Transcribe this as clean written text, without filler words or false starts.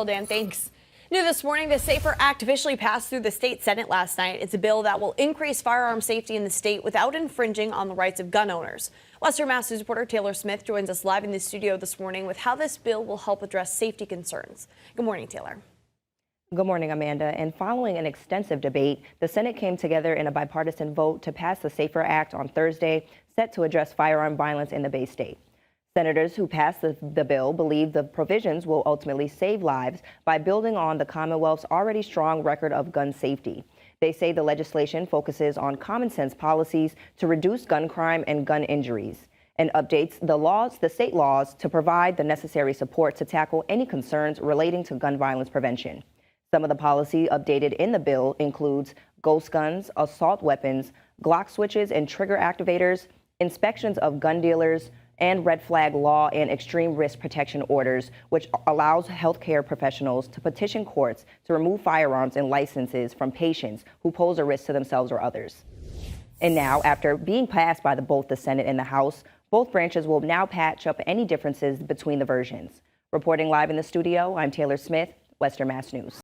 Dan, thanks. New this morning, the SAFER Act officially passed through the state Senate last night. It's a bill that will increase firearm safety in the state without infringing on the rights of gun owners. Western Mass News reporter Taylor Smith joins us live in the studio this morning with how this bill will help address safety concerns. Good morning, Taylor. Good morning, Amanda. And following an extensive debate, the Senate came together in a bipartisan vote to pass the SAFER Act on Thursday, set to address firearm violence in the Bay State. Senators who passed the bill believe the provisions will ultimately save lives by building on the Commonwealth's already strong record of gun safety. They say the legislation focuses on common sense policies to reduce gun crime and gun injuries and updates the state laws to provide the necessary support to tackle any concerns relating to gun violence prevention. Some of the policy updated in the bill includes ghost guns, assault weapons, Glock switches and trigger activators, inspections of gun dealers, and red flag law and extreme risk protection orders, which allows healthcare professionals to petition courts to remove firearms and licenses from patients who pose a risk to themselves or others. And now, after being passed by both the Senate and the House, both branches will now patch up any differences between the versions. Reporting live in the studio, I'm Taylor Smith, Western Mass News.